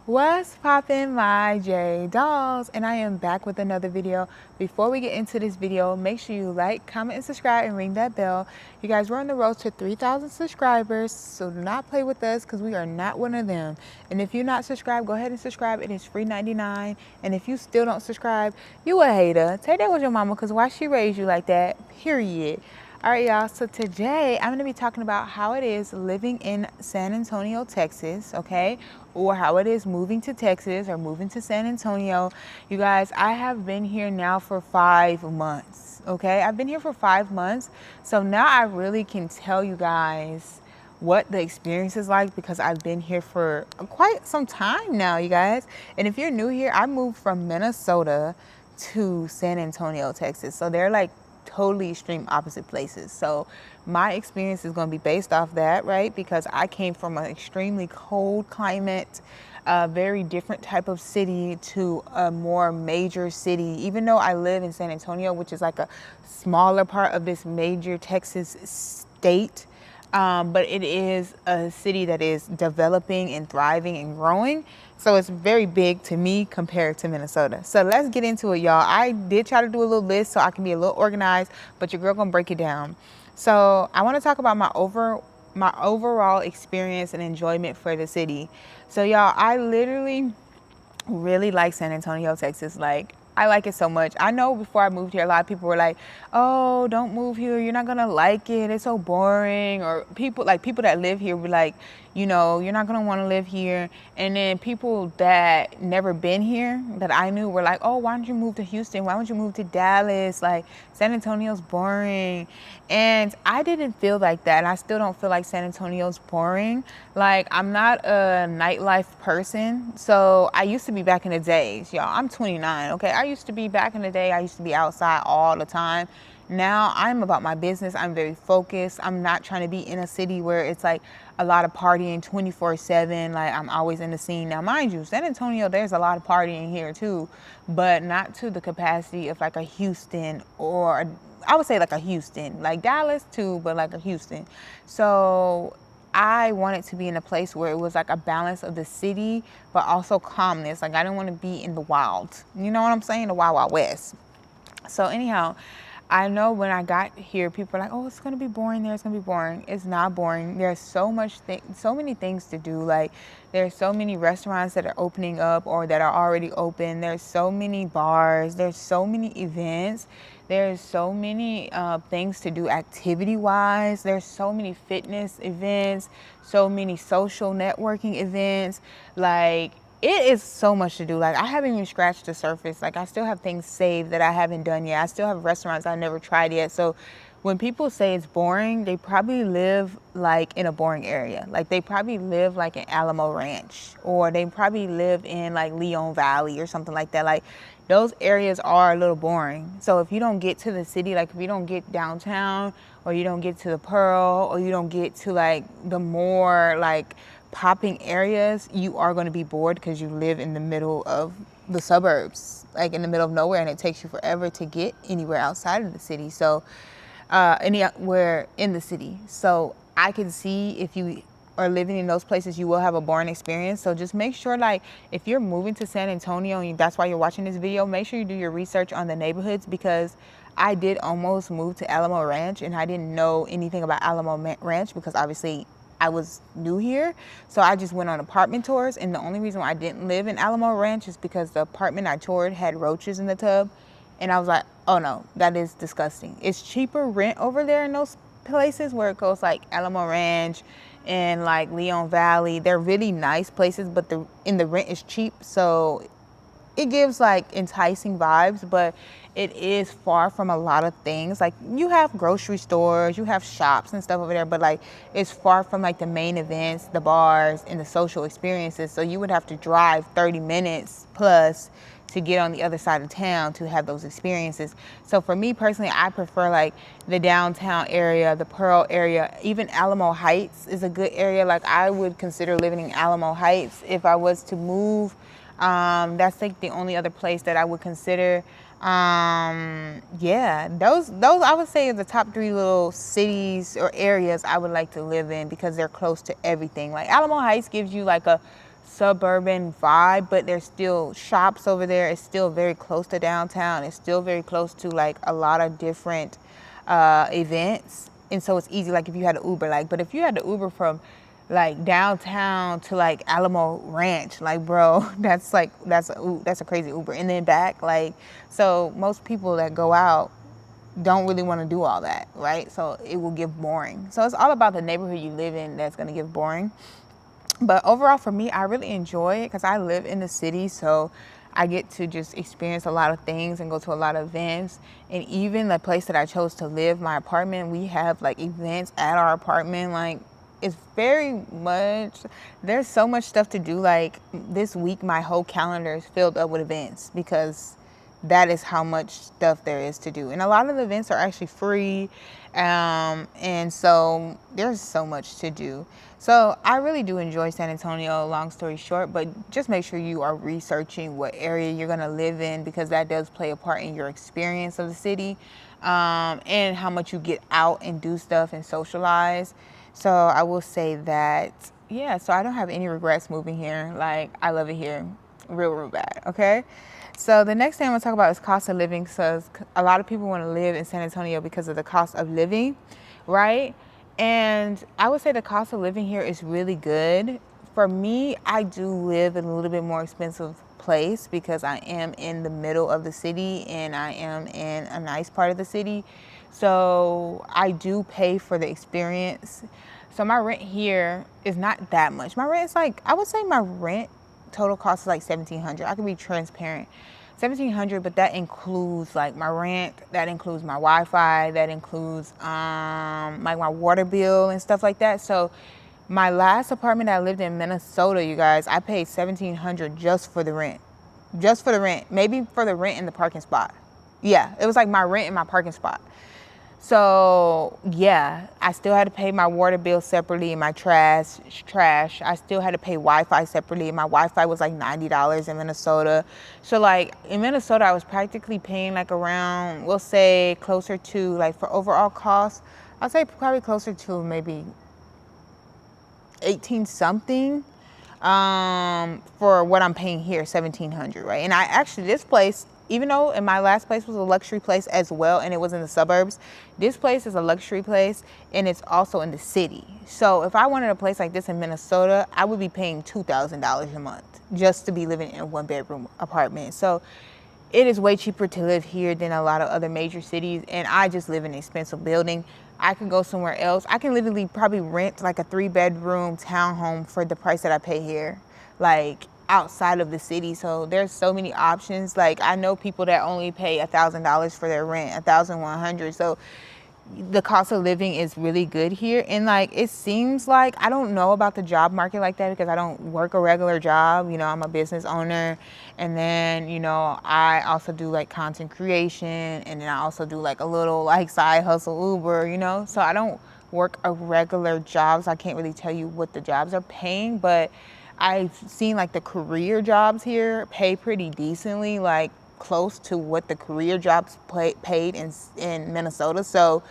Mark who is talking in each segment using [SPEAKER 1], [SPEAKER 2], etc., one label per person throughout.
[SPEAKER 1] What's poppin', my J dolls? And I am back with another video. Before we get into this video, make sure you like, comment, and subscribe, and ring that bell. You guys, we're on the road to 3,000 subscribers, so do not play with us because we are not one of them. And if you're not subscribed, go ahead and subscribe. It is free 99. And if you still don't subscribe, you a hater. Take that with your mama, because why she raised you like that, period. All right, y'all, so today I'm going to be talking about how it is living in San Antonio, Texas, okay, or how it is moving to Texas or moving to San Antonio. You guys, I have been here now for 5 months, okay? I've been here for 5 months, so now I really can tell you guys what the experience is like because I've been here for quite some time now, you guys. And if you're new here, I moved from Minnesota to San Antonio, Texas, so they're like totally extreme opposite places. So my experience is going to be based off that, right? Because I came from an extremely cold climate, a very different type of city to a more major city. Even though I live in San Antonio, which is like a smaller part of this major Texas state, but it is a city that is developing and thriving and growing. So it's very big to me compared to Minnesota. So let's get into it, y'all. I did try to do a little list so I can be a little organized, but your girl gonna break it down. So I want to talk about my overall experience and enjoyment for the city. So y'all, I literally really like San Antonio, Texas. Like, I like it so much. I know before I moved here, a lot of people were like, oh, don't move here. You're not going to like it. It's so boring. Or people that live here were like, you know, you're not going to want to live here. And then people that never been here that I knew were like, oh, why don't you move to Houston? Why don't you move to Dallas? Like, San Antonio's boring. And I didn't feel like that. And I still don't feel like San Antonio's boring. Like, I'm not a nightlife person. So I used to be back in the days, y'all. I'm 29, okay? I used to be back in the day. I used to be outside all the time. Now I'm about my business. I'm very focused. I'm not trying to be in a city where it's like a lot of partying 24/7. Like, I'm always in the scene. Now, mind you, San Antonio, there's a lot of partying here too, but not to the capacity of like a Houston, or I would say like a Houston, like Dallas too, but like a Houston. So I wanted to be in a place where it was like a balance of the city, but also calmness. Like, I didn't want to be in the wild. You know what I'm saying? The Wild Wild West. So anyhow, I know when I got here, people are like, oh, it's going to be boring there. It's going to be boring. It's not boring. There's so many things to do. Like, there's so many restaurants that are opening up or that are already open. There's so many bars. There's so many events. There's so many things to do activity-wise. There's so many fitness events, so many social networking events. Like, it is so much to do. Like, I haven't even scratched the surface. Like, I still have things saved that I haven't done yet. I still have restaurants I've never tried yet. So when people say it's boring, they probably live like in a boring area. Like, they probably live like in Alamo Ranch, or they probably live in like Leon Valley or something like that. Like, those areas are a little boring. So if you don't get to the city, like if you don't get downtown, or you don't get to the Pearl, or you don't get to like the more like popping areas, you are going to be bored because you live in the middle of the suburbs, like in the middle of nowhere, and it takes you forever to get anywhere outside of the city. So anywhere in the city. So I can see if you are living in those places, you will have a boring experience. So just make sure, like, if you're moving to San Antonio and that's why you're watching this video, make sure you do your research on the neighborhoods, because I did almost move to Alamo Ranch and I didn't know anything about Alamo Ranch because obviously I was new here. So I just went on apartment tours, and the only reason why I didn't live in Alamo Ranch is because the apartment I toured had roaches in the tub. And I was like, oh no, that is disgusting. It's cheaper rent over there in those places where it goes like Alamo Ranch and like Leon Valley. They're really nice places, but the rent is cheap. So it gives like enticing vibes, but it is far from a lot of things. Like, you have grocery stores, you have shops and stuff over there, but like, it's far from like the main events, the bars, and the social experiences. So you would have to drive 30 minutes plus to get on the other side of town to have those experiences. So for me personally, I prefer like the downtown area, the Pearl area. Even Alamo Heights is a good area. Like, I would consider living in Alamo Heights if I was to move. That's like the only other place that I would consider. Yeah, those I would say are the top 3 little cities or areas I would like to live in because they're close to everything. Like, Alamo Heights gives you like a suburban vibe, but there's still shops over there. It's still very close to downtown. It's still very close to like a lot of different events. And so it's easy, like if you had an Uber, like, but if you had to Uber from like downtown to like Alamo Ranch, like bro, that's a crazy Uber, and then back, like, so most people that go out don't really want to do all that, right? So it will get boring. So it's all about the neighborhood you live in that's going to get boring. But overall, for me, I really enjoy it because I live in the city, so I get to just experience a lot of things and go to a lot of events. And even the place that I chose to live, my apartment, we have like events at our apartment. Like, it's very much, there's so much stuff to do. Like this week, my whole calendar is filled up with events because that is how much stuff there is to do. And a lot of the events are actually free. And so there's so much to do. So I really do enjoy San Antonio, long story short, but just make sure you are researching what area you're going to live in, because that does play a part in your experience of the city, and how much you get out and do stuff and socialize. So I will say that, yeah, so I don't have any regrets moving here. Like, I love it here real bad, okay? So the next thing I'm going to talk about is cost of living. So a lot of people want to live in San Antonio because of the cost of living, right? And I would say the cost of living here is really good. For me, I do live in a little bit more expensive place because I am in the middle of the city and I am in a nice part of the city. So I do pay for the experience. So my rent here is not that much. My rent is like, I would say my rent total cost is like $1,700. I can be transparent. $1,700, but that includes like my rent, that includes my Wi-Fi, that includes like my water bill and stuff like that. So my last apartment I lived in Minnesota, you guys, I paid $1,700 just for the rent. Just for the rent. Maybe for the rent in the parking spot. Yeah, it was like my rent in my parking spot. So yeah, I still had to pay my water bill separately and my trash. I still had to pay Wi-Fi separately. My Wi-Fi was like $90 in Minnesota. So like in Minnesota, I was practically paying like around, we'll say closer to, like, for overall cost, I'll say probably closer to maybe 18 something for what I'm paying here, 1,700, right? And I actually, this place, even though in my last place was a luxury place as well, and it was in the suburbs, this place is a luxury place and it's also in the city. So if I wanted a place like this in Minnesota, I would be paying $2,000 a month just to be living in a 1-bedroom apartment. So it is way cheaper to live here than a lot of other major cities. And I just live in an expensive building. I can go somewhere else. I can literally probably rent like a 3-bedroom townhome for the price that I pay here, like outside of the city. So there's so many options. Like, I know people that only pay $1,000 for their rent, $1,100. So the cost of living is really good here. And like, it seems like, I don't know about the job market like that because I don't work a regular job. You know, I'm a business owner. And then, you know, I also do like content creation. And then I also do like a little like side hustle Uber, you know. So I don't work a regular job. So I can't really tell you what the jobs are paying. But I've seen like the career jobs here pay pretty decently, like close to what the career jobs paid in Minnesota. So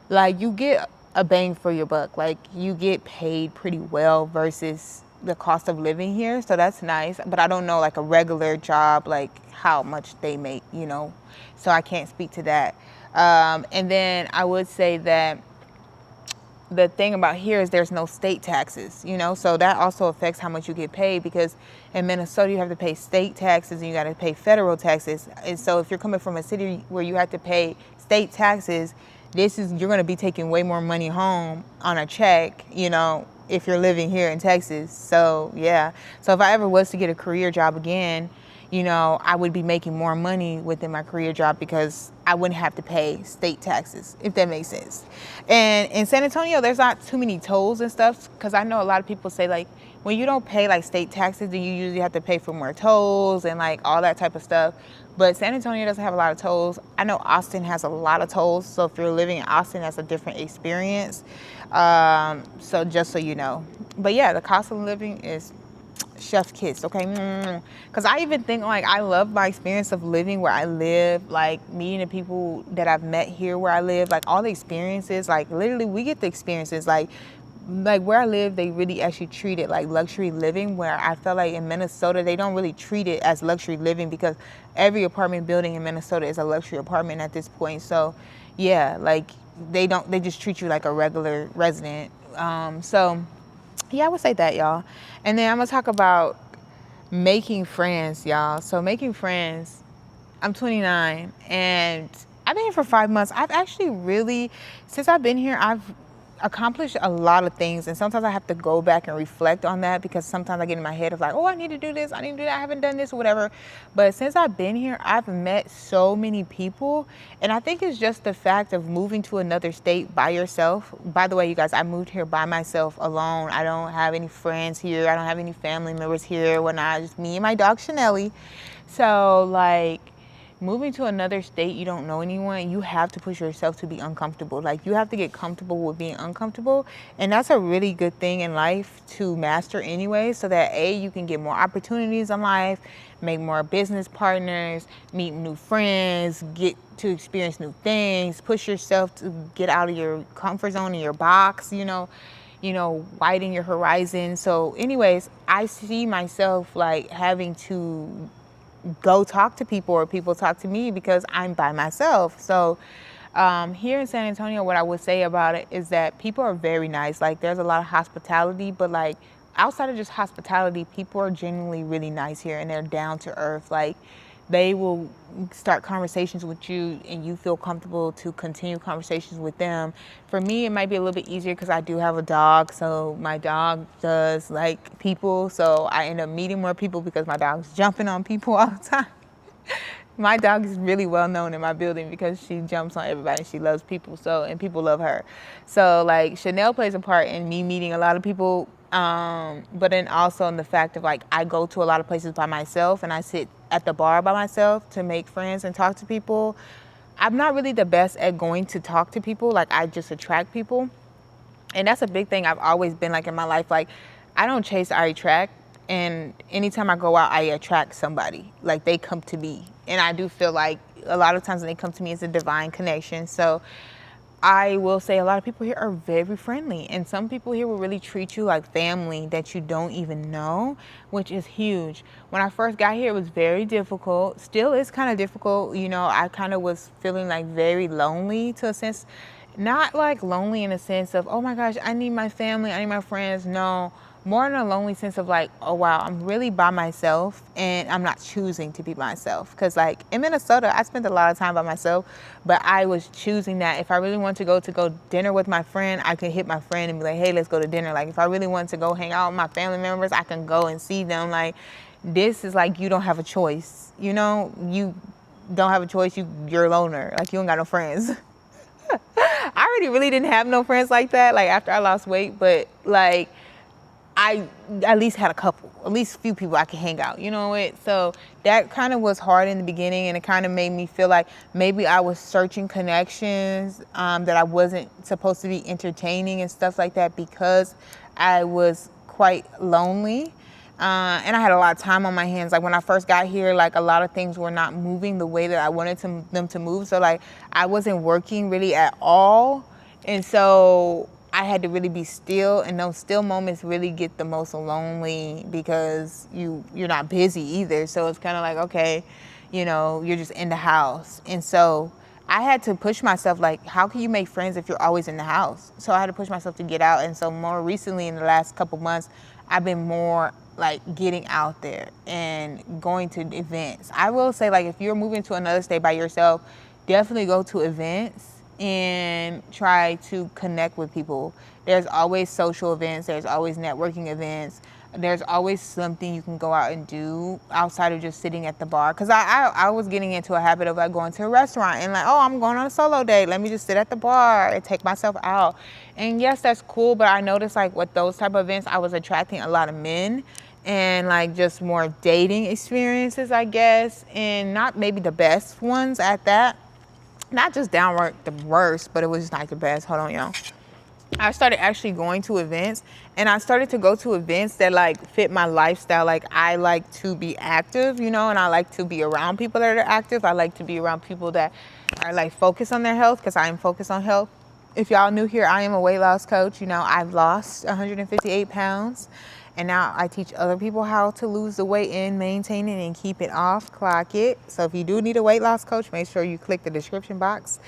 [SPEAKER 1] like, you get a bang for your buck. Like, you get paid pretty well versus the cost of living here. So that's nice. But I don't know like a regular job, like how much they make, you know. So I can't speak to that. And then I would say that the thing about here is there's no state taxes, you know, so that also affects how much you get paid, because in Minnesota you have to pay state taxes and you got to pay federal taxes. And so if you're coming from a city where you have to pay state taxes, you're going to be taking way more money home on a check, you know, if you're living here in Texas. So yeah, so if I ever was to get a career job again, you know, I would be making more money within my career job because I wouldn't have to pay state taxes, if that makes sense. And in San Antonio, there's not too many tolls and stuff, because I know a lot of people say like, when you don't pay like state taxes, then you usually have to pay for more tolls and like all that type of stuff. But San Antonio doesn't have a lot of tolls. I know Austin has a lot of tolls. So if you're living in Austin, that's a different experience. So just so you know. But yeah, the cost of living is chef's kiss, okay? Because I even think like, I love my experience of living where I live, like meeting the people that I've met here where I live, like all the experiences, like literally we get the experiences. Like, like where I live, they really actually treat it like luxury living, where I feel like in Minnesota, they don't really treat it as luxury living because every apartment building in Minnesota is a luxury apartment at this point. So yeah, like they just treat you like a regular resident. So yeah, I would say that, y'all. And then I'm gonna talk about making friends, y'all. So making friends, I'm 29 and I've been here for 5 months. I've actually really, since I've been here, I've accomplished a lot of things. And sometimes I have to go back and reflect on that because sometimes I get in my head of like, oh, I need to do this, I need to do that, I haven't done this or whatever. But since I've been here, I've met so many people. And I think it's just the fact of moving to another state by yourself. By the way, you guys, I moved here by myself alone. I don't have any friends here. I don't have any family members here. Whatnot, just me and my dog, Chanelli. So like, moving to another state, you don't know anyone, you have to push yourself to be uncomfortable. Like, you have to get comfortable with being uncomfortable. And that's a really good thing in life to master anyway, so that A, you can get more opportunities in life, make more business partners, meet new friends, get to experience new things, push yourself to get out of your comfort zone, in your box, widen your horizon. So anyways, I see myself like having to go talk to people or people talk to me because I'm by myself. So here in San Antonio, what I would say about it is that people are very nice. Like, there's a lot of hospitality, but like outside of just hospitality, people are genuinely really nice here and they're down to earth. Like, they will start conversations with you and you feel comfortable to continue conversations with them. For me, it might be a little bit easier because I do have a dog. So my dog does like people. So I end up meeting more people because my dog's jumping on people all the time. My dog is really well known in my building because she jumps on everybody. She loves people, and people love her. So like, Chanel plays a part in me meeting a lot of people, but then also in the fact of like, I go to a lot of places by myself and I sit at the bar by myself to make friends and talk to people. I'm not really the best at going to talk to people. Like, I just attract people. And that's a big thing I've always been like in my life. Like, I don't chase, I attract. And anytime I go out, I attract somebody. Like, they come to me. And I do feel like a lot of times when they come to me, it's a divine connection. So I will say a lot of people here are very friendly. And some people here will really treat you like family that you don't even know, which is huge. When I first got here, it was very difficult. Still is kind of difficult. I kind of was feeling like very lonely to a sense. Not like lonely in a sense of, oh my gosh, I need my family, I need my friends. No, more in a lonely sense of like, oh wow, I'm really by myself and I'm not choosing to be myself. Because like in Minnesota, I spent a lot of time by myself, but I was choosing that. If I really want to go dinner with my friend, I could hit my friend and be like, hey, let's go to dinner. Like, if I really want to go hang out with my family members, I can go and see them. Like, this is like, you don't have a choice. You don't have a choice. You're a loner. Like, you don't got no friends. I already really didn't have no friends like that, like after I lost weight, but like I at least had at least a few people I could hang out, So that kind of was hard in the beginning, and it kind of made me feel like maybe I was searching connections that I wasn't supposed to be entertaining and stuff like that because I was quite lonely. And I had a lot of time on my hands. Like, when I first got here, like, a lot of things were not moving the way that I wanted them to move. So like, I wasn't working really at all. And so I had to really be still, and those still moments really get the most lonely because you're not busy either. So it's kind of like, okay, you're just in the house. And so I had to push myself, like, how can you make friends if you're always in the house? So I had to push myself to get out. And so more recently, in the last couple months, I've been more like getting out there and going to events. I will say, like, if you're moving to another state by yourself, definitely go to events and try to connect with people. There's always social events, there's always networking events, there's always something you can go out and do outside of just sitting at the bar. Because I was getting into a habit of like going to a restaurant and like, oh, I'm going on a solo date, let me just sit at the bar and take myself out. And yes, that's cool, but I noticed like with those type of events, I was attracting a lot of men and like just more dating experiences, I guess, and not maybe the best ones at that. Not just downright the worst, but it was just not the best. Hold on, y'all. I started actually going to events, and I started to go to events that like fit my lifestyle. Like, I like to be active, and I like to be around people that are active. I like to be around people that are like focused on their health, because I am focused on health. if y'all new here, I am a weight loss coach. You know, I've lost 158 pounds, and now I teach other people how to lose the weight and maintain it and keep it off, clock it. So if you do need a weight loss coach, make sure you click the description box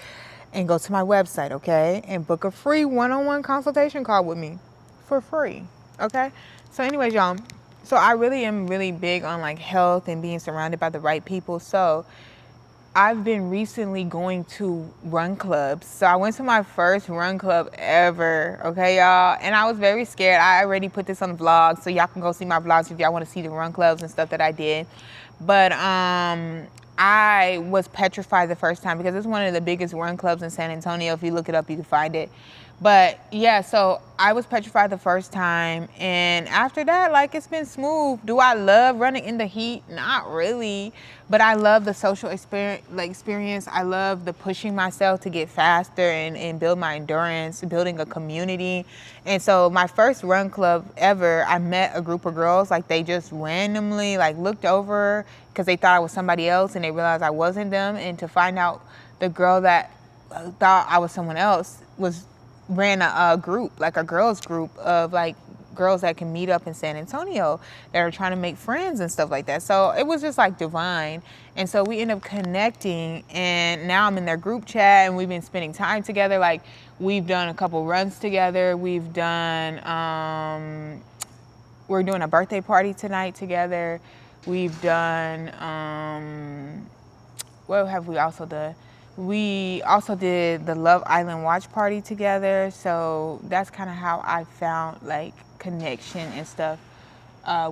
[SPEAKER 1] and go to my website, okay? And book a free one-on-one consultation call with me for free, okay? So anyways, y'all, so I really am really big on like health and being surrounded by the right people. So I've been recently going to run clubs. So I went to my first run club ever, okay, y'all? And I was very scared. I already put this on the vlog, so y'all can go see my vlogs if y'all want to see the run clubs and stuff that I did. But I was petrified the first time because it's one of the biggest run clubs in San Antonio. If you look it up, you can find it. But yeah, so I was petrified the first time, and after that, like, it's been smooth. Do I love running in the heat? Not really, but I love the social experience. I love the pushing myself to get faster and build my endurance, building a community. And so my first run club ever, I met a group of girls, like, they just randomly like looked over because they thought I was somebody else, and they realized I wasn't them. And to find out the girl that thought I was someone else ran a group, like a girls group of like girls that can meet up in San Antonio that are trying to make friends and stuff like that. So it was just like divine. And so we end up connecting, and now I'm in their group chat, and we've been spending time together. Like, we've done a couple runs together. We've done, we're doing a birthday party tonight together. We've done, what have we also done? We also did the Love Island watch party together. So that's kind of how I found like connection and stuff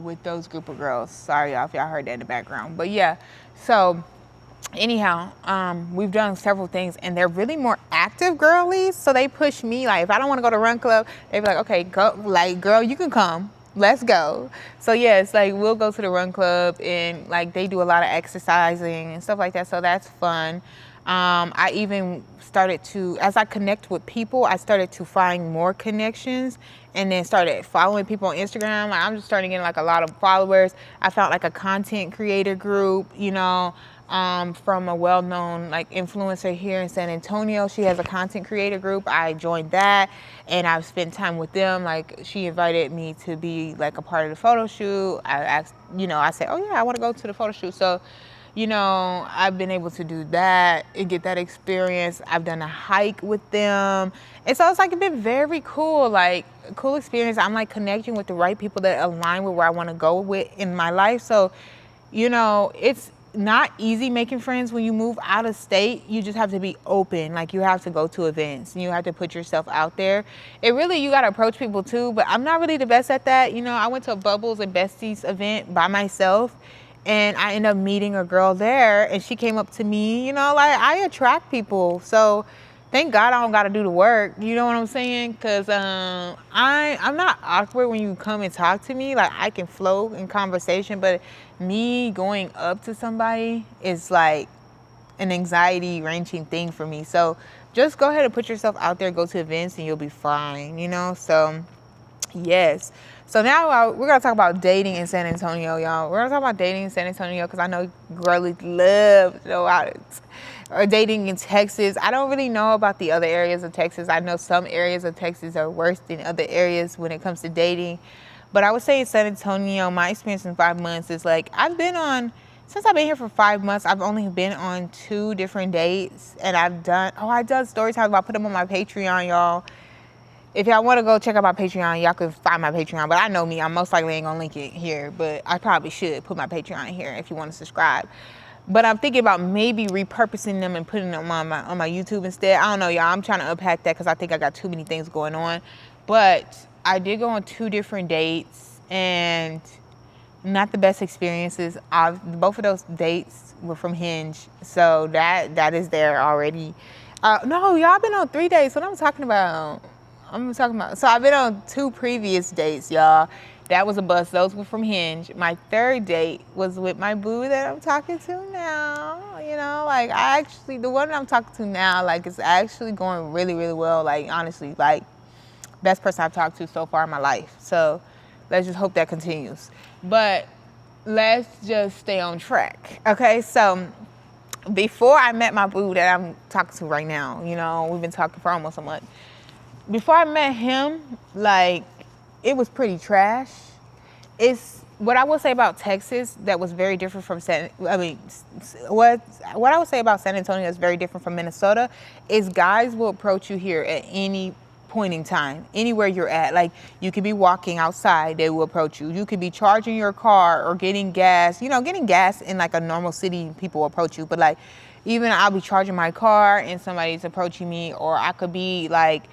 [SPEAKER 1] with those group of girls. Sorry y'all if y'all heard that in the background. But yeah, so anyhow, we've done several things, and they're really more active girlies. So they push me. Like, if I don't want to go to run club, they be like, okay, go, like, girl, you can come. Let's go. So yeah, it's like we'll go to the run club, and like they do a lot of exercising and stuff like that. So that's fun. I even started to, as I connect with people, I started to find more connections, and then started following people on Instagram. Like, I'm just starting getting like a lot of followers. I found like a content creator group, you know, from a well-known like influencer here in San Antonio. She has a content creator group. I joined that, and I've spent time with them. Like, she invited me to be like a part of the photo shoot. I asked, you know, I said, oh yeah, I want to go to the photo shoot. So, you know, I've been able to do that and get that experience. I've done a hike with them. And so it's like, it's been very cool, like cool experience. I'm like connecting with the right people that align with where I want to go with in my life. So, you know, it's not easy making friends when you move out of state. You just have to be open. Like, you have to go to events and you have to put yourself out there. It really, you got to approach people too, but I'm not really the best at that. You know, I went to a Bubbles and Besties event by myself, and I ended up meeting a girl there, and she came up to me. You know, like, I attract people. So thank God I don't got to do the work. You know what I'm saying? Because I'm not awkward when you come and talk to me. Like, I can flow in conversation, but me going up to somebody is like an anxiety-wrenching thing for me. So just go ahead and put yourself out there, go to events, and you'll be fine, you know? So yes. So now we're going to talk about dating in San Antonio, y'all. We're going to talk about dating in San Antonio because I know girlies love to know about it. Or dating in Texas. I don't really know about the other areas of Texas. I know some areas of Texas are worse than other areas when it comes to dating. But I would say in San Antonio, my experience in 5 months is like, since I've been here for 5 months, I've only been on 2 different dates. And I've done story times. I put them on my Patreon, y'all. If y'all want to go check out my Patreon, y'all can find my Patreon. But I know me, I most likely ain't going to link it here. But I probably should put my Patreon here if you want to subscribe. But I'm thinking about maybe repurposing them and putting them on my YouTube instead. I don't know, y'all. I'm trying to unpack that because I think I got too many things going on. But I did go on 2 different dates, and not the best experiences. Both of those dates were from Hinge. So that is there already. No, y'all, been on 3 dates. What I'm talking about? So I've been on 2 previous dates, y'all. That was a bust. Those were from Hinge. My 3rd date was with my boo that I'm talking to now. You know, like, the one that I'm talking to now, like, it's actually going really, really well. Like, honestly, like, best person I've talked to so far in my life. So let's just hope that continues. But let's just stay on track. Okay, so before I met my boo that I'm talking to right now, you know, we've been talking for almost a month. Before I met him, like, it was pretty trash. It's what I would say about Texas that was very different from what I would say about San Antonio is very different from Minnesota is guys will approach you here at any point in time, anywhere you're at. Like, you could be walking outside, they will approach you. You could be charging your car or getting gas. You know, getting gas in like a normal city, people will approach you. But like, even I'll be charging my car and somebody's approaching me, or I could be like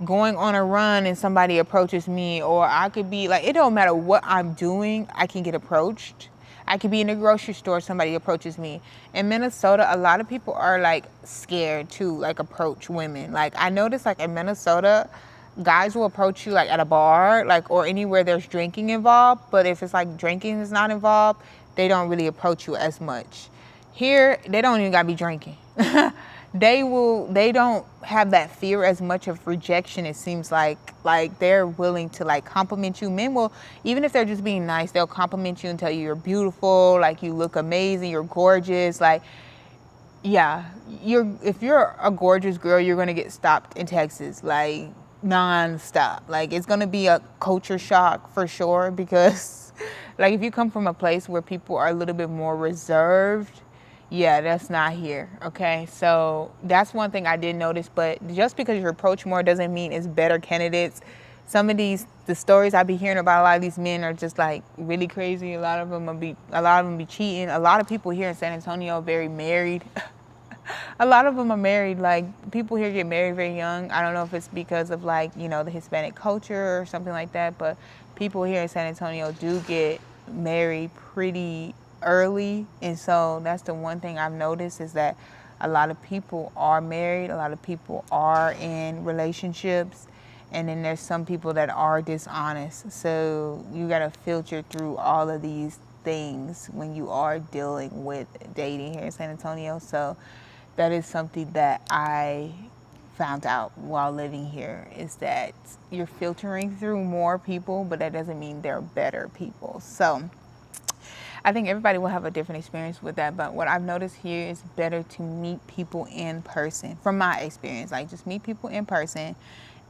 [SPEAKER 1] going on a run and somebody approaches me, or I could be like, it don't matter what I'm doing, I can get approached. I could be in a grocery store, somebody approaches me. In Minnesota, a lot of people are like scared to like approach women. Like, I noticed like in Minnesota, guys will approach you like at a bar, like, or anywhere there's drinking involved. But if it's like drinking is not involved, they don't really approach you as much. Here, they don't even gotta be drinking. They don't have that fear as much of rejection. It seems like they're willing to like compliment you. Men will, even if they're just being nice, they'll compliment you and tell you you're beautiful, like you look amazing, you're gorgeous. Like, yeah, if you're a gorgeous girl, you're gonna get stopped in Texas, like non-stop. Like, it's gonna be a culture shock for sure, because like if you come from a place where people are a little bit more reserved, yeah, that's not here, okay? So that's one thing I did notice, but just because you approach more doesn't mean it's better candidates. Some of the stories I be hearing about a lot of these men are just like really crazy. A lot of them be cheating. A lot of people here in San Antonio are very married. A lot of them are married. Like, people here get married very young. I don't know if it's because of like, you know, the Hispanic culture or something like that, but people here in San Antonio do get married pretty early. And so that's the one thing I've noticed, is that a lot of people are married, a lot of people are in relationships, and then there's some people that are dishonest. So you got to filter through all of these things when you are dealing with dating here in San Antonio. So that is something that I found out while living here, is that you're filtering through more people, but that doesn't mean they're better people. So I think everybody will have a different experience with that, but what I've noticed here is better to meet people in person. From my experience, like, just meet people in person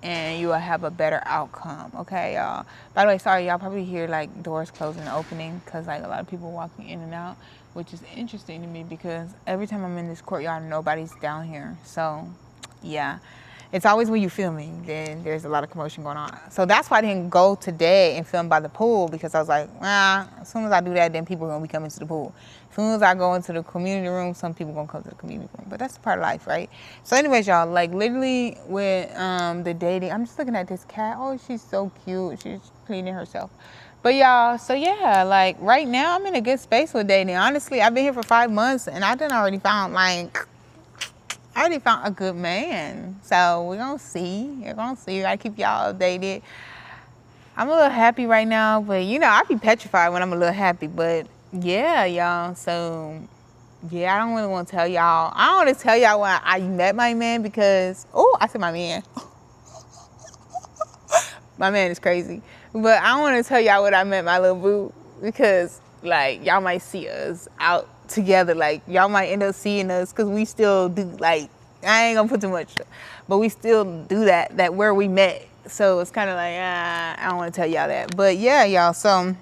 [SPEAKER 1] and you will have a better outcome, okay, y'all? By the way, sorry, y'all probably hear like doors closing and opening because like a lot of people walking in and out, which is interesting to me because every time I'm in this courtyard, nobody's down here. So yeah. It's always when you filming, then there's a lot of commotion going on. So that's why I didn't go today and film by the pool, because I was like, well, as soon as I do that, then people are going to be coming to the pool. As soon as I go into the community room, some people are going to come to the community room. But that's part of life, right? So anyways, y'all, like literally with the dating, I'm just looking at this cat. Oh, she's so cute. She's cleaning herself. But y'all, so yeah, like right now I'm in a good space with dating. Honestly, I've been here for 5 months and I done already found a good man. So we're gonna see. You're gonna see. I keep y'all updated. I'm a little happy right now, but you know, I be petrified when I'm a little happy. But yeah, y'all. So yeah, I don't really want to tell y'all. I don't want to tell y'all when I met my man, because I said my man. My man is crazy. But I don't want to tell y'all when I met my little boo, because like y'all might see us out together. Like, y'all might end up seeing us, because we still do, like, I ain't gonna put too much, but we still do that where we met. So it's kind of like, I don't want to tell y'all that. But yeah, y'all, so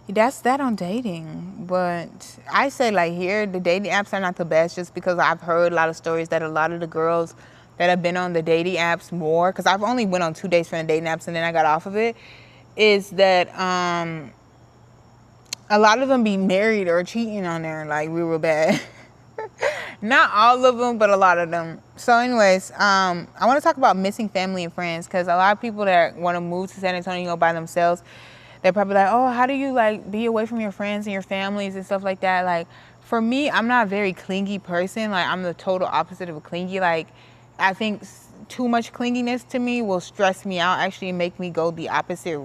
[SPEAKER 1] that's that on dating. But I say, like, here the dating apps are not the best, just because I've heard a lot of stories that a lot of the girls that have been on the dating apps more, because I've only went on 2 days from the dating apps and then I got off of it, is that a lot of them be married or cheating on there, like real bad. Not all of them, but a lot of them. So anyways, I want to talk about missing family and friends, because a lot of people that want to move to San Antonio by themselves, they're probably like, oh, how do you like be away from your friends and your families and stuff like that? Like, for me, I'm not a very clingy person. Like, I'm the total opposite of a clingy. Like, I think too much clinginess to me will stress me out, actually make me go the opposite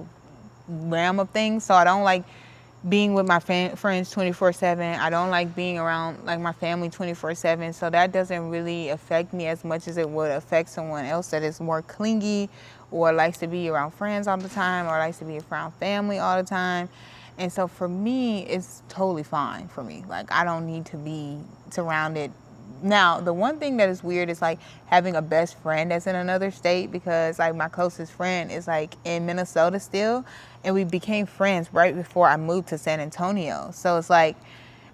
[SPEAKER 1] realm of things. So I don't like being with my friends 24/7. I don't like being around like my family 24/7. So that doesn't really affect me as much as it would affect someone else that is more clingy, or likes to be around friends all the time, or likes to be around family all the time. And so for me, it's totally fine for me. Like, I don't need to be surrounded. Now, the one thing that is weird is like having a best friend that's in another state, because like my closest friend is like in Minnesota still, and we became friends right before I moved to San Antonio. So it's like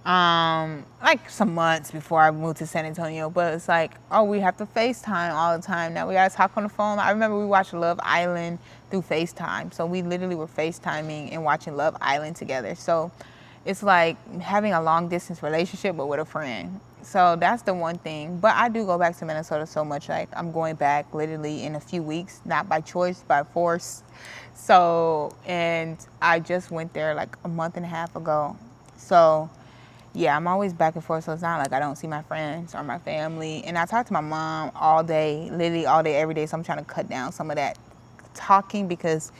[SPEAKER 1] some months before I moved to San Antonio, but it's like, oh, we have to FaceTime all the time. Now we gotta talk on the phone. I remember we watched Love Island through FaceTime. So we literally were FaceTiming and watching Love Island together. So it's like having a long distance relationship, but with a friend. So that's the one thing. But I do go back to Minnesota so much. Like, I'm going back literally in a few weeks, not by choice, by force. So, and I just went there like a month and a half ago. So yeah, I'm always back and forth, so it's not like I don't see my friends or my family. And I talk to my mom all day, literally all day, every day. So I'm trying to cut down some of that talking, because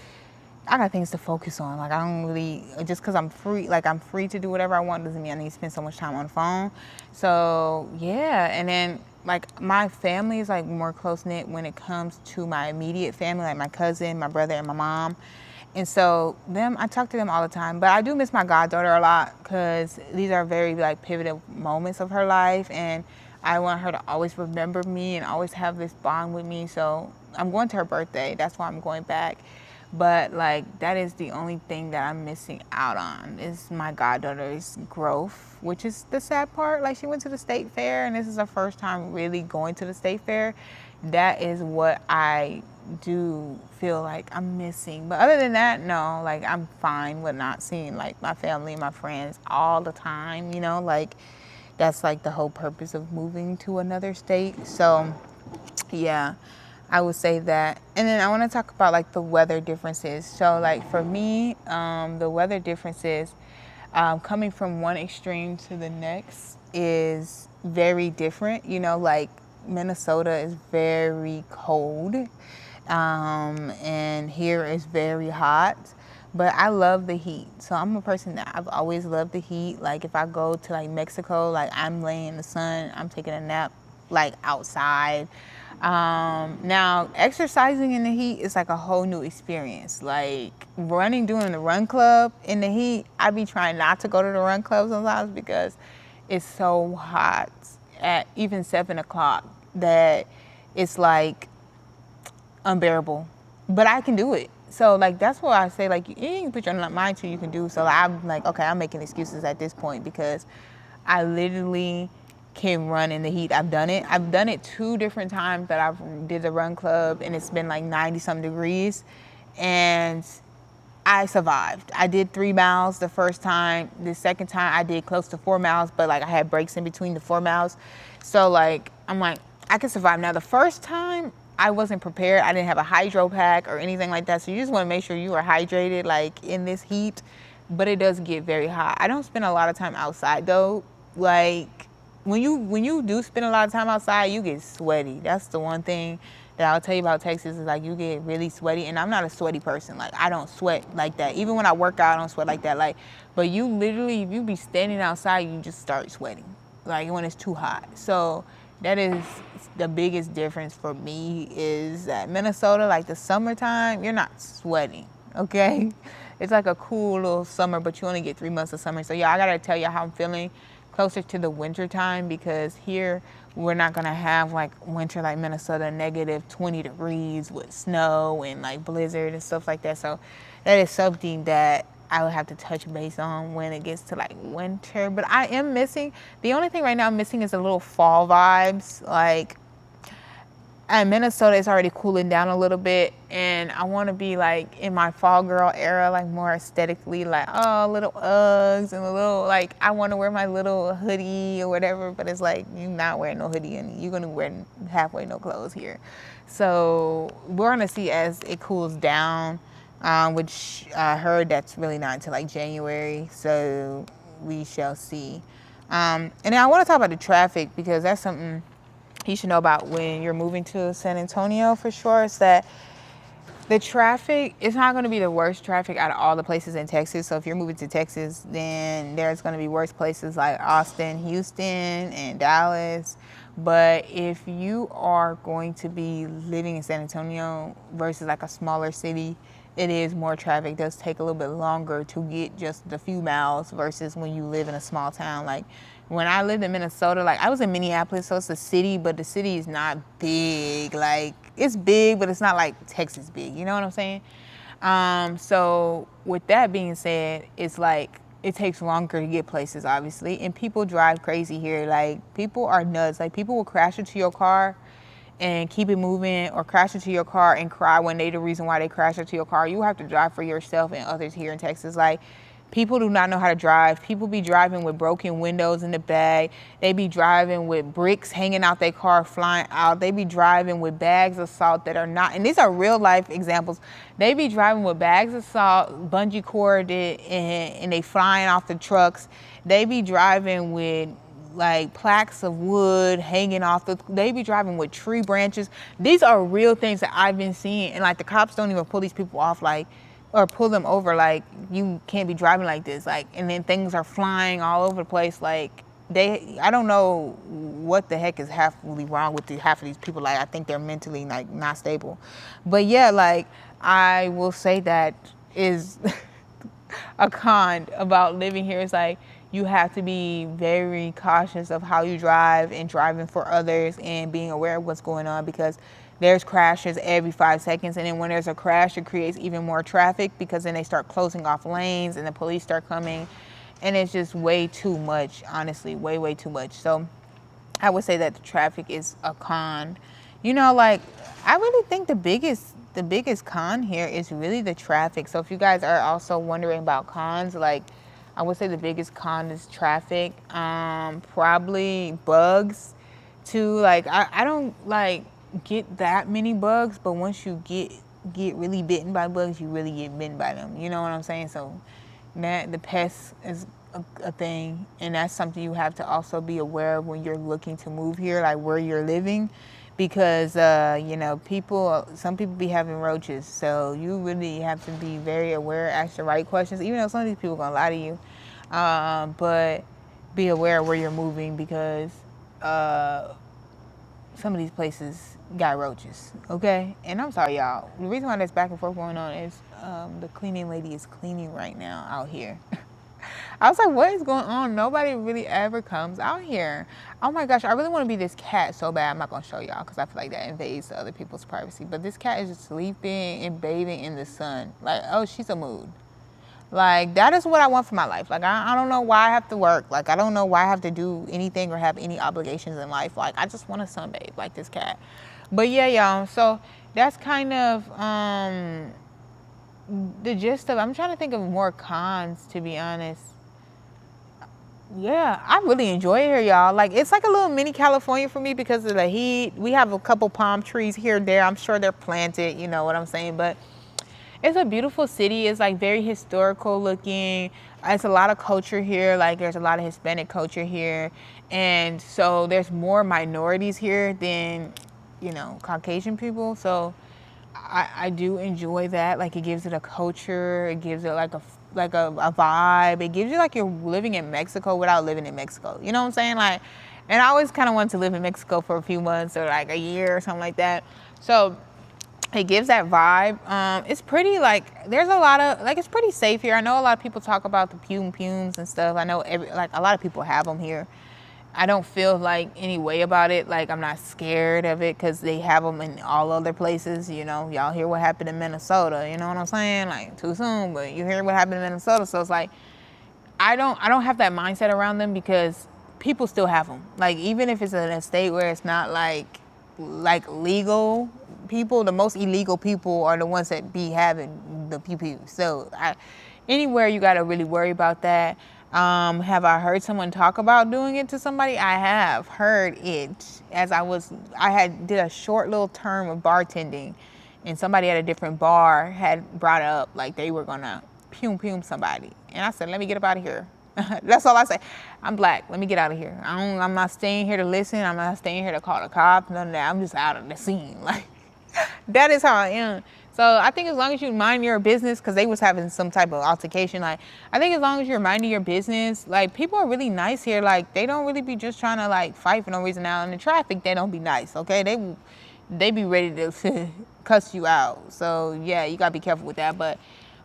[SPEAKER 1] I got things to focus on. Like, I don't really, just because I'm free, like I'm free to do whatever I want, doesn't mean I need to spend so much time on the phone. So yeah, and then like my family is like more close knit when it comes to my immediate family, like my cousin, my brother, and my mom. And so I talk to them all the time, but I do miss my goddaughter a lot, because these are very like pivotal moments of her life, and I want her to always remember me and always have this bond with me. So I'm going to her birthday. That's why I'm going back. But like, that is the only thing that I'm missing out on, is my goddaughter's growth, which is the sad part. Like, she went to the state fair, and this is her first time really going to the state fair. That is what I do feel like I'm missing. But other than that, no, like, I'm fine with not seeing like my family and my friends all the time, you know, like that's like the whole purpose of moving to another state. So yeah, I would say that. And then I want to talk about like the weather differences. So like for me, the weather differences, coming from one extreme to the next, is very different. You know, like Minnesota is very cold, and here is very hot. But I love the heat. So I'm a person that I've always loved the heat. Like, if I go to like Mexico, like I'm laying in the sun, I'm taking a nap like outside. Now exercising in the heat is like a whole new experience. Like doing the run club in the heat, I be trying not to go to the run club sometimes, because it's so hot at even 7 o'clock that it's like unbearable. But I can do it. So like, that's why I say like, you can put your mind to, you can do. So I'm like, okay, I'm making excuses at this point, because I literally can run in the heat. I've done it. I've done it 2 different times that I've did the run club, and it's been like 90 some degrees, and I survived. I did 3 miles the first time. The second time I did close to 4 miles, but like I had breaks in between the 4 miles. So like, I'm like, I can survive. Now the first time I wasn't prepared. I didn't have a hydro pack or anything like that. So you just want to make sure you are hydrated like in this heat, but it does get very hot. I don't spend a lot of time outside though. Like, when you do spend a lot of time outside, you get sweaty. That's the one thing that I'll tell you about Texas, is like, you get really sweaty. And I'm not a sweaty person. Like, I don't sweat like that. Even when I work out, I don't sweat like that. Like, but you literally, if you be standing outside, you just start sweating, like when it's too hot. So that is the biggest difference for me, is that Minnesota, like the summertime, you're not sweating, okay? It's like a cool little summer, but you only get 3 months of summer. So yeah, I gotta tell you how I'm feeling closer to the winter time, because here we're not gonna have like winter like Minnesota, negative 20 degrees with snow and like blizzard and stuff like that. So that is something that I would have to touch base on when it gets to like winter. But I am missing, the only thing right now I'm missing is a little fall vibes. Like, and Minnesota is already cooling down a little bit, and I want to be like in my fall girl era, like more aesthetically, like, oh, little Uggs and a little, like, I want to wear my little hoodie or whatever, but it's like, you're not wearing no hoodie and you're going to wear halfway no clothes here. So we're going to see as it cools down, which I heard that's really not until like January, so we shall see. And then I want to talk about the traffic, because that's something you should know about when you're moving to San Antonio for sure. Is that the traffic is not going to be the worst traffic out of all the places in Texas. So if you're moving to Texas, then there's going to be worse places like Austin, Houston, and Dallas. But if you are going to be living in San Antonio versus like a smaller city, it is more traffic. It does take a little bit longer to get just the few miles versus when you live in a small town. Like when I lived in Minnesota, like I was in Minneapolis, so it's a city, but the city is not big. Like it's big, but it's not like Texas big. You know what I'm saying? So with that being said, it's like it takes longer to get places, obviously, and people drive crazy here. Like people are nuts. Like people will crash into your car and keep it moving, or crash into your car and cry when they the reason why they crash into your car. You have to drive for yourself and others here in Texas. Like people do not know how to drive. People be driving with broken windows in the back. They be driving with bricks hanging out their car, flying out. They be driving with bags of salt that are not, and these are real life examples. They be driving with bags of salt, bungee corded, and they flying off the trucks. They be driving with like plaques of wood hanging off they be driving with tree branches. These are real things that I've been seeing, and like the cops don't even pull these people off, like, or pull them over, like you can't be driving like this, like, and then things are flying all over the place. Like I don't know what the heck is halfly wrong with half of these people. Like I think they're mentally like not stable. But yeah, like I will say that is a con about living here. Is like you have to be very cautious of how you drive and driving for others and being aware of what's going on, because there's crashes every 5 seconds. And then when there's a crash, it creates even more traffic, because then they start closing off lanes and the police start coming. And it's just way too much, honestly, way, way too much. So I would say that the traffic is a con. You know, like I really think the biggest con here is really the traffic. So if you guys are also wondering about cons, like I would say the biggest con is traffic. Probably bugs too. Like I don't like get that many bugs, but once you get really bitten by bugs, you really get bitten by them. You know what I'm saying? So that the pests is a thing, and that's something you have to also be aware of when you're looking to move here, like where you're living, because you know, some people be having roaches, so you really have to be very aware, ask the right questions, even though some of these people gonna lie to you, but be aware of where you're moving, because some of these places got roaches, okay? And I'm sorry, y'all. The reason why there's back and forth going on is the cleaning lady is cleaning right now out here. I was like, what is going on? Nobody really ever comes out here. Oh my gosh, I really want to be this cat so bad. I'm not going to show y'all because I feel like that invades other people's privacy. But this cat is just sleeping and bathing in the sun. Like, oh, she's a mood. Like, that is what I want for my life. Like, I don't know why I have to work. Like, I don't know why I have to do anything or have any obligations in life. Like, I just want to sunbathe like this cat. But yeah, y'all. So that's kind of the gist of. I'm trying to think of more cons, to be honest. Yeah, I really enjoy it here, y'all. Like, it's like a little mini California for me because of the heat. We have a couple palm trees here and there. I'm sure they're planted, you know what I'm saying? But it's a beautiful city. It's like very historical looking. It's a lot of culture here. Like, there's a lot of Hispanic culture here. And so there's more minorities here than, you know, Caucasian people. So I do enjoy that. Like, it gives it a culture. It gives it like a vibe. It gives you like you're living in Mexico without living in Mexico. You know what I'm saying? Like, and I always kind of wanted to live in Mexico for a few months or like a year or something like that. So it gives that vibe. It's pretty, like, there's a lot of, like, it's pretty safe here. I know a lot of people talk about the pumes and stuff. I know like a lot of people have them here. I don't feel like any way about it. Like, I'm not scared of it because they have them in all other places. You know, y'all hear what happened in Minnesota. You know what I'm saying? Like, too soon, but you hear what happened in Minnesota. So it's like, I don't have that mindset around them because people still have them. Like, even if it's in a state where it's not like legal, people, the most illegal people are the ones that be having the pew. So anywhere you got to really worry about that. Have I heard someone talk about doing it to somebody? I have heard it as I did a short little term of bartending, and somebody at a different bar had brought up like they were gonna pume somebody, and I said, let me get up out of here. That's all I say. I'm black. Let me get out of here. I'm not staying here to listen. I'm not staying here to call the cops. None of that. I'm just out of the scene. Like, that is how I am. So I think as long as you mind your business, because they was having some type of altercation, like, I think as long as you're minding your business, like, people are really nice here. Like, they don't really be just trying to, like, fight for no reason. Now in the traffic, they don't be nice, okay? They be ready to cuss you out. So yeah, you gotta be careful with that. But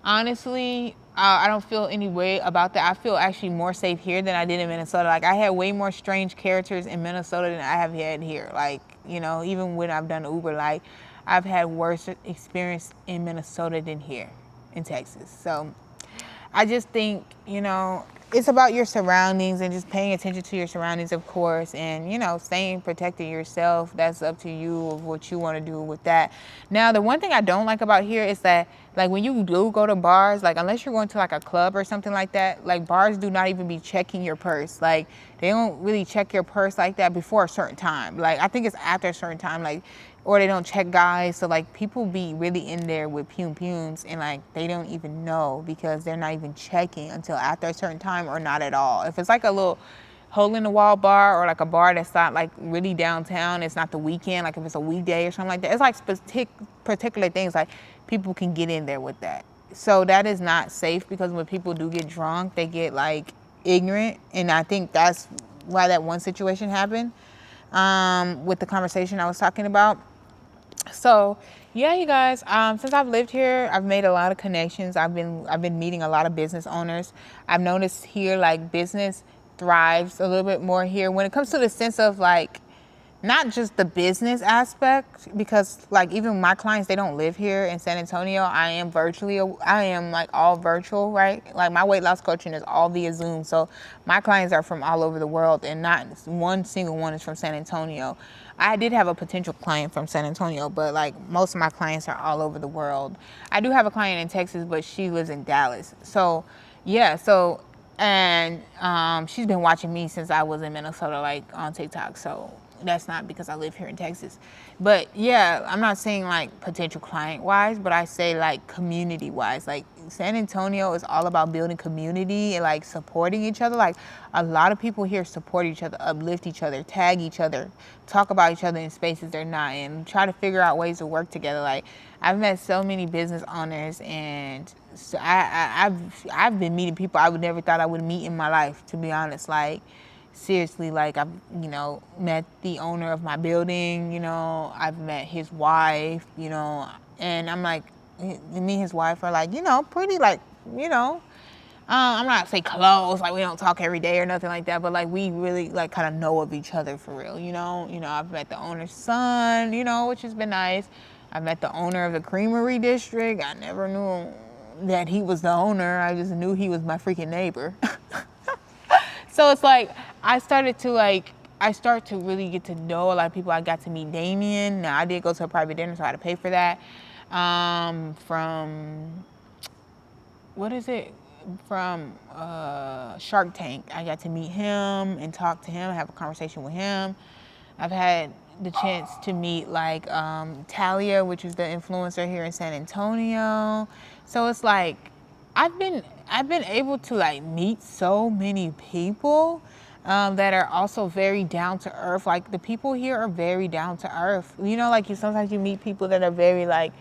[SPEAKER 1] honestly, I don't feel any way about that. I feel actually more safe here than I did in Minnesota. Like, I had way more strange characters in Minnesota than I have had here. Like, you know, even when I've done Uber, like, I've had worse experience in Minnesota than here in Texas. So I just think, you know, it's about your surroundings and just paying attention to your surroundings, of course, and, you know, staying protecting yourself. That's up to you of what you want to do with that. Now, the one thing I don't like about here is that, like, when you do go to bars, like, unless you're going to, like, a club or something like that, like, bars do not even be checking your purse. Like, they don't really check your purse like that before a certain time. Like, I think it's after a certain time, like, or they don't check guys. So, like, people be really in there with pumes and, like, they don't even know because they're not even checking until after a certain time or not at all. If it's like a little hole in the wall bar or like a bar that's not like really downtown, it's not the weekend, like if it's a weekday or something like that, it's like particular things like people can get in there with that. So that is not safe because when people do get drunk, they get like ignorant. And I think that's why that one situation happened with the conversation I was talking about. So yeah, you guys, since I've lived here, I've made a lot of connections. I've been meeting a lot of business owners. I've noticed here, like, business thrives a little bit more here when it comes to the sense of, like, not just the business aspect, because like even my clients, they don't live here in San Antonio. I am like all virtual, right? Like my weight loss coaching is all via Zoom. So my clients are from all over the world and not one single one is from San Antonio. I did have a potential client from San Antonio, but like most of my clients are all over the world. I do have a client in Texas, but she lives in Dallas. So yeah, and she's been watching me since I was in Minnesota, like on TikTok. So that's not because I live here in Texas. But yeah, I'm not saying like potential client wise, but I say like community wise. Like San Antonio is all about building community and like supporting each other. Like a lot of people here support each other, uplift each other, tag each other, talk about each other in spaces they're not in, try to figure out ways to work together. Like I've met so many business owners, and so I've been meeting people I would never thought I would meet in my life, to be honest. Like seriously, like I've, you know, met the owner of my building, you know, I've met his wife, you know, and I'm like, me and his wife are like, you know, pretty like, you know, I'm not say close, like we don't talk every day or nothing like that, but like we really like kind of know of each other for real, you know. I've met the owner's son, you know, which has been nice. I've met the owner of the Creamery District. I never knew that he was the owner. I just knew he was my freaking neighbor. So it's like I start to really get to know a lot of people. I got to meet Damien. Now I did go to a private dinner, so I had to pay for that. From Shark Tank. I got to meet him and talk to him, have a conversation with him. I've had the chance to meet like Talia, which is the influencer here in San Antonio. So it's like I've been able to like meet so many people that are also very down to earth. Like the people here are very down to earth. You know, like sometimes you meet people that are very like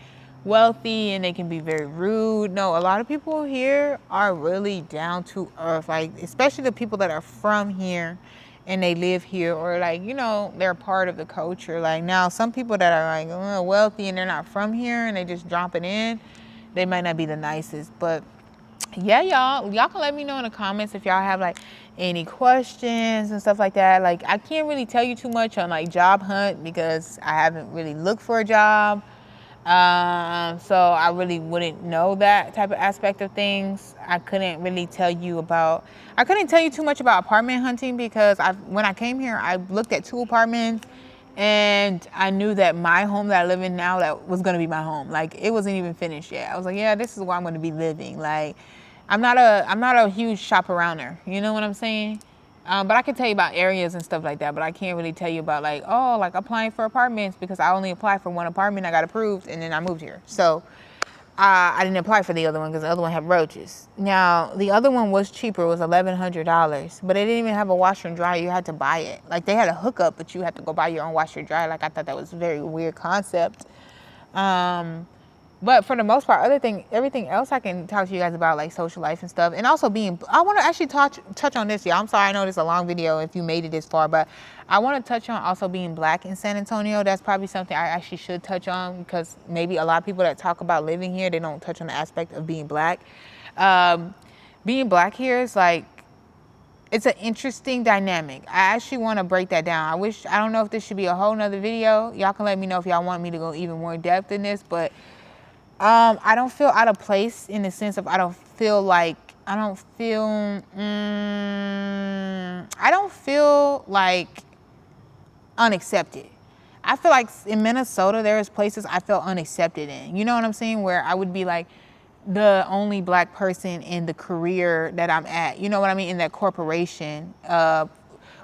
[SPEAKER 1] wealthy and they can be very rude. No, a lot of people here are really down to earth. Like especially the people that are from here and they live here, or like, you know, they're part of the culture. Like now some people that are like wealthy and they're not from here and they just dropping in, they might not be the nicest. But yeah, y'all can let me know in the comments if y'all have like any questions and stuff like that. Like I can't really tell you too much on like job hunt because I haven't really looked for a job. So I really wouldn't know that type of aspect of things. I couldn't tell you too much about apartment hunting because when I came here, I looked at 2 apartments and I knew that my home that I live in now, that was going to be my home. Like it wasn't even finished yet. I was like, yeah, this is where I'm going to be living. Like I'm not a huge shop arounder. You know what I'm saying? But I can tell you about areas and stuff like that, but I can't really tell you about like, oh, like applying for apartments because I only applied for one apartment. I got approved and then I moved here. So I didn't apply for the other one because the other one had roaches. Now, the other one was cheaper. It was $1,100, but they didn't even have a washer and dryer. You had to buy it. Like they had a hookup, but you had to go buy your own washer and dryer. Like I thought that was a very weird concept. But for the most part, everything else I can talk to you guys about, like social life and stuff. And also I want to actually touch on this, y'all. I'm sorry, I know this is a long video if you made it this far, but I want to touch on also being black in San Antonio. That's probably something I actually should touch on, because maybe a lot of people that talk about living here, they don't touch on the aspect of being black. Being black here is like, it's an interesting dynamic. I actually want to break that down. I don't know if this should be a whole nother video. Y'all can let me know if y'all want me to go even more in depth in this, but I don't feel out of place in the sense of I don't feel like unaccepted. I feel like in Minnesota, there's places I felt unaccepted in. You know what I'm saying? Where I would be like the only black person in the career that I'm at. You know what I mean? In that corporation,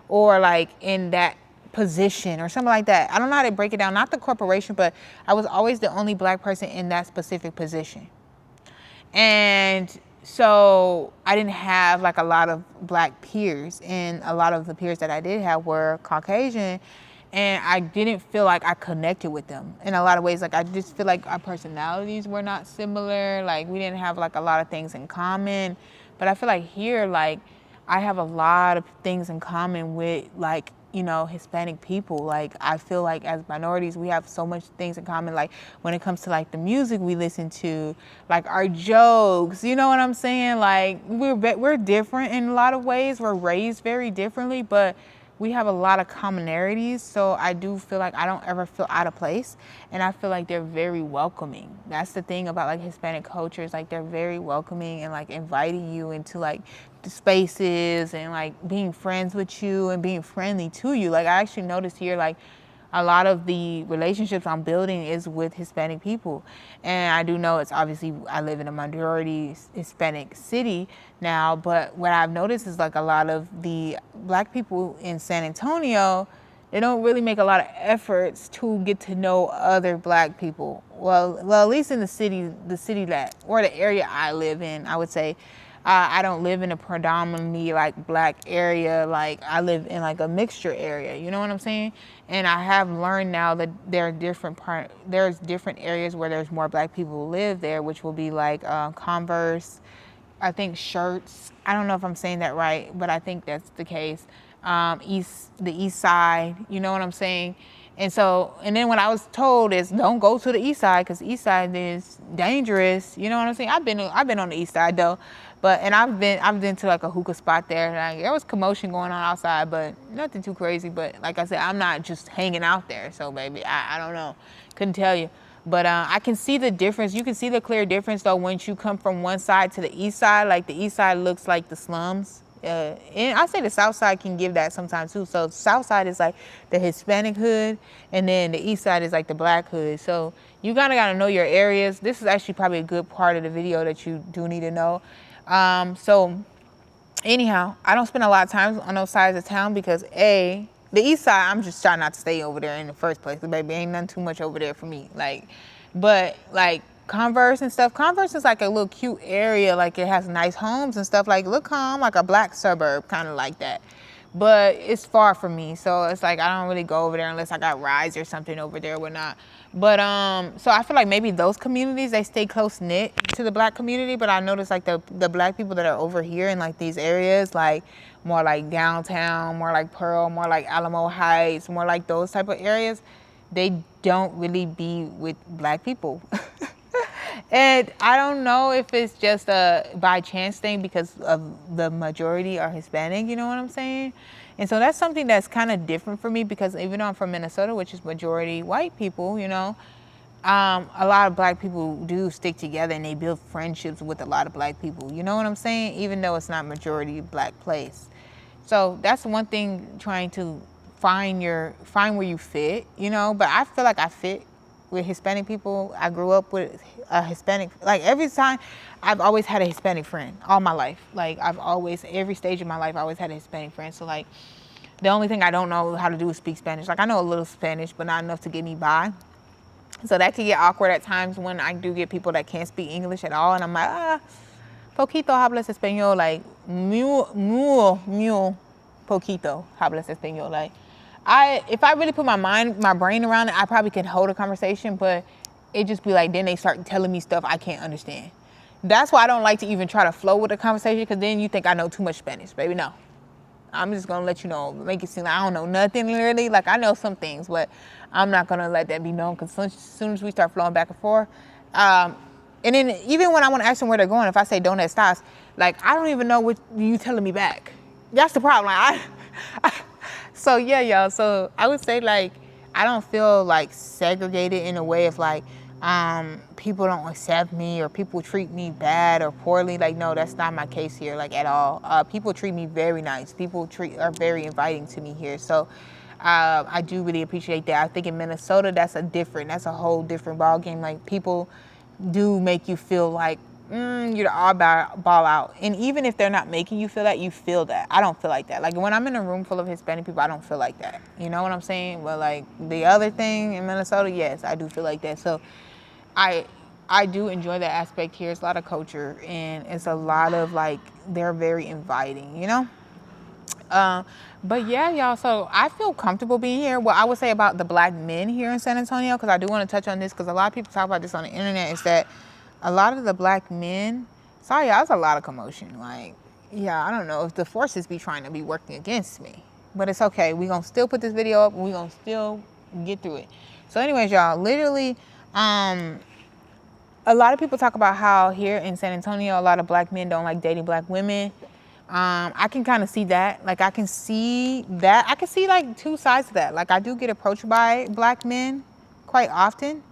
[SPEAKER 1] or like in that position or something like that. I don't know how to break it down. Not the corporation, but I was always the only black person in that specific position. And so I didn't have like a lot of black peers, and a lot of the peers that I did have were Caucasian, and I didn't feel like I connected with them in a lot of ways. Like I just feel like our personalities were not similar. Like we didn't have like a lot of things in common. But I feel like here, like I have a lot of things in common with like, you know, Hispanic people. Like I feel like as minorities, we have so much things in common. Like when it comes to like the music we listen to, like our jokes, you know what I'm saying? Like we're different in a lot of ways. We're raised very differently, but we have a lot of commonalities. So I do feel like I don't ever feel out of place, and I feel like they're very welcoming. That's the thing about like Hispanic cultures. Like they're very welcoming and like inviting you into like the spaces and like being friends with you and being friendly to you. Like I actually noticed here, like a lot of the relationships I'm building is with Hispanic people. And I do know it's obviously, I live in a majority Hispanic city now, but what I've noticed is like a lot of the black people in San Antonio, they don't really make a lot of efforts to get to know other black people. Well, at least in the city that, or the area I live in, I would say. I don't live in a predominantly like black area. Like I live in like a mixture area, you know what I'm saying? And I have learned now that there's different areas where there's more black people who live there, which will be like Converse, I think shirts. I don't know if I'm saying that right, but I think that's the case. The east side, you know what I'm saying? And then what I was told is don't go to the east side because the east side is dangerous. You know what I'm saying? I've been on the east side though, and I've been to like a hookah spot there. Like, there was commotion going on outside, but nothing too crazy. But like I said, I'm not just hanging out there. So baby, I don't know, couldn't tell you. But I can see the difference. You can see the clear difference though once you come from one side to the east side. Like the east side looks like the slums. And I say the south side can give that sometimes too. So the south side is like the Hispanic hood, and then the east side is like the black hood. So you gotta know your areas. This is actually probably a good part of the video that you do need to know. So anyhow, I don't spend a lot of time on those sides of town because the east side, I'm just trying not to stay over there in the first place. Cause baby, ain't nothing too much over there for me. But Converse and stuff. Converse is like a little cute area. Like it has nice homes and stuff. Like look calm, like a black suburb, kind of like that. But it's far from me, so it's like I don't really go over there unless I got rides or something over there or whatnot. But so I feel like maybe those communities, they stay close knit to the black community. But I notice like the black people that are over here in like these areas, like more like downtown, more like Pearl, more like Alamo Heights, more like those type of areas, they don't really be with black people. And I don't know if it's just a by chance thing because of the majority are Hispanic, you know what I'm saying? And so that's something that's kind of different for me because even though I'm from Minnesota, which is majority white people, you know, a lot of black people do stick together and they build friendships with a lot of black people, you know what I'm saying? Even though it's not majority black place. So that's one thing, trying to find where you fit, you know, but I feel like I fit with Hispanic people. I grew up with a Hispanic, like every time I've always had a Hispanic friend all my life. Like every stage of my life, I always had a Hispanic friend. So like the only thing I don't know how to do is speak Spanish. Like I know a little Spanish, but not enough to get me by. So that can get awkward at times when I do get people that can't speak English at all. And I'm like, poquito hablas español, like muy poquito hablas español. Like if I really put my brain around it, I probably could hold a conversation, but it just be like, then they start telling me stuff I can't understand. That's why I don't like to even try to flow with the conversation, because then you think I know too much Spanish. Baby, no. I'm just going to let you know, make it seem like I don't know nothing, literally. Like, I know some things, but I'm not going to let that be known, because as soon as we start flowing back and forth, and then even when I want to ask them where they're going, if I say "Donde estás," like, I don't even know what you telling me back. That's the problem. Like, so yeah, y'all. So I would say, like, I don't feel like segregated in a way of like, people don't accept me or people treat me bad or poorly. Like, no, that's not my case here, like, at all. People treat me very nice. People are very inviting to me here. So I do really appreciate that. I think in Minnesota, that's a whole different ball game. Like, people do make you feel like, you're all ball out. And even if they're not making you feel that, you feel that. I don't feel like that. Like, when I'm in a room full of Hispanic people, I don't feel like that. You know what I'm saying? But like the other thing in Minnesota, yes, I do feel like that. So I do enjoy that aspect here. It's a lot of culture, and it's a lot of, like, they're very inviting, you know? But yeah, y'all, so I feel comfortable being here. What I would say about the black men here in San Antonio, because I do want to touch on this, because a lot of people talk about this on the internet, is that a lot of the black men, sorry, y'all, it's a lot of commotion. Like, yeah, I don't know if the forces be trying to be working against me, but it's okay. We're going to still put this video up, and we're going to still get through it. So anyways, y'all, literally, a lot of people talk about how here in San Antonio, a lot of black men don't like dating black women. I can kind of see that. Like, I can see that. I can see, like, two sides of that. Like, I do get approached by black men quite often,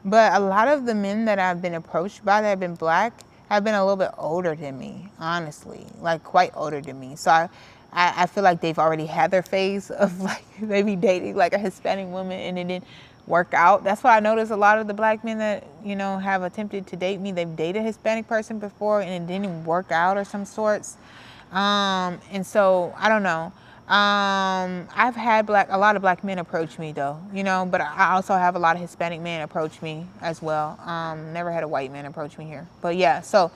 [SPEAKER 1] but a lot of the men that I've been approached by that have been black have been a little bit older than me, honestly, like, quite older than me. So I feel like they've already had their phase of, like, maybe dating like a Hispanic woman and it didn't work out. That's why I noticed a lot of the black men that, you know, have attempted to date me, they've dated a Hispanic person before and it didn't work out or some sorts. And so I don't know. I've had a lot of black men approach me though, you know, but I also have a lot of Hispanic men approach me as well. Never had a white man approach me here, but yeah, so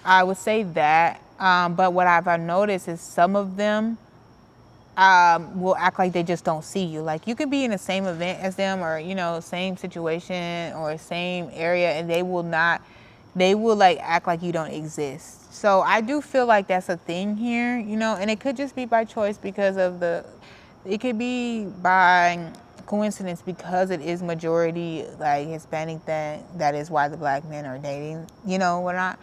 [SPEAKER 1] I would say that. But what I've noticed is some of them, will act like they just don't see you. Like, you could be in the same event as them or, you know, same situation or same area, and they will like act like you don't exist. So I do feel like that's a thing here, you know, and it could just be by choice because of it could be by coincidence because it is majority like Hispanic that is why the black men are dating, you know, what not.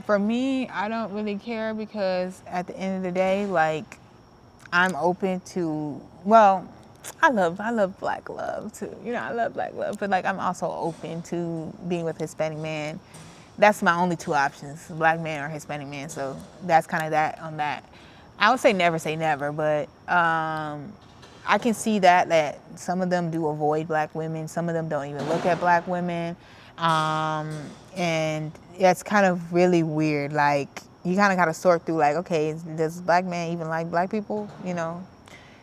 [SPEAKER 1] For me, I don't really care because at the end of the day, like, I'm open to, well, I love black love too. You know, I love black love, but like, I'm also open to being with a Hispanic man. That's my only two options, black man or Hispanic man. So that's kind of that on that. I would say never, but I can see that some of them do avoid black women. Some of them don't even look at black women. And that's kind of really weird. Like, you kind of got to sort through, like, okay, does black man even like black people, you know?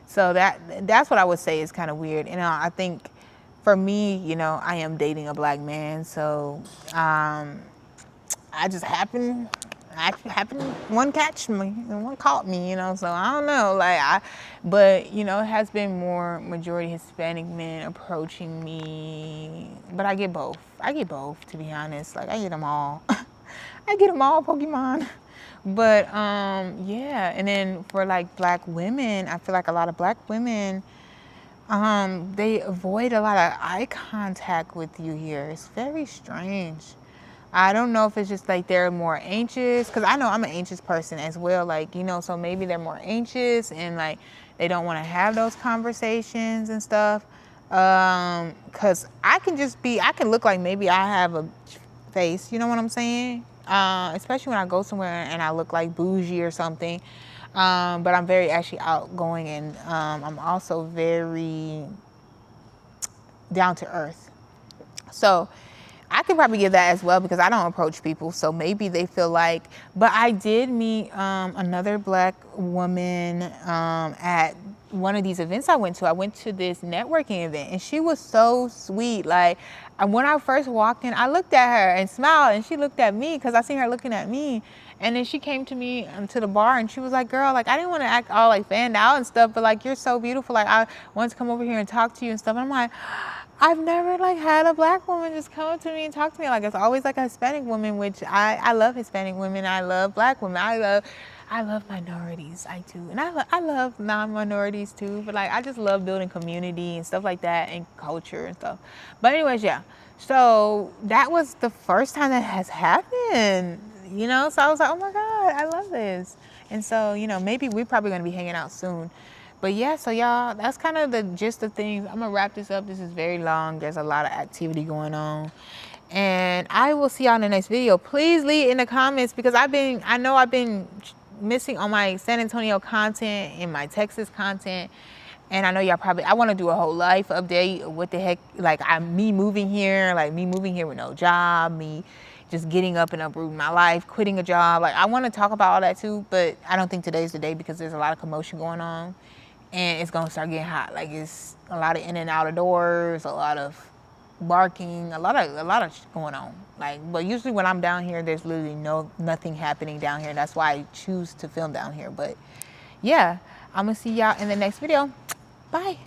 [SPEAKER 1] So that's what I would say is kind of weird. You know, I think for me, you know, I am dating a black man, so I just one catch me and one caught me, you know. So I don't know, but you know, it has been more majority Hispanic men approaching me, but I get both. To be honest, like, I get them all. I get them all, Pokemon. But yeah, and then for like black women, I feel like a lot of black women, they avoid a lot of eye contact with you here. It's very strange. I don't know if it's just like they're more anxious, because I know I'm an anxious person as well, like, you know, so maybe they're more anxious and like they don't want to have those conversations and stuff. Because I can look like maybe I have a face, you know what I'm saying? Especially when I go somewhere and I look like bougie or something. But I'm very actually outgoing, and I'm also very down to earth. So I could probably give that as well because I don't approach people. So maybe they feel like, but I did meet another black woman at one of these events I went to. I went to this networking event and she was so sweet. Like, when I first walked in, I looked at her and smiled, and she looked at me because I seen her looking at me. And then she came to me to the bar and she was like, girl, like, I didn't want to act all like fanned out and stuff, but like, you're so beautiful. Like, I wanted to come over here and talk to you and stuff. And I'm like, I've never like had a black woman just come up to me and talk to me. Like it's always like a Hispanic woman, which I love Hispanic women. I love black women. I love minorities. I do, and I love non-minorities too. But like I just love building community and stuff like that and culture and stuff. But anyways, yeah. So that was the first time that has happened. You know, so I was like, oh my God, I love this. And so, you know, maybe we're probably gonna be hanging out soon. But yeah, so y'all, that's kind of the gist of things. I'm gonna wrap this up. This is very long. There's a lot of activity going on. And I will see y'all in the next video. Please leave in the comments because I know I've been missing on my San Antonio content and my Texas content. And I know y'all probably, I want to do a whole life update. What the heck, like me moving here with no job, me just getting up and uprooting my life, quitting a job. Like I want to talk about all that too, but I don't think today's the day because there's a lot of commotion going on and it's going to start getting hot. Like it's a lot of in and out of doors, a lot of barking, a lot of shit going on. Like, but usually when I'm down here, there's literally nothing happening down here. That's why I choose to film down here. But yeah, I'm gonna see y'all in the next video. Bye.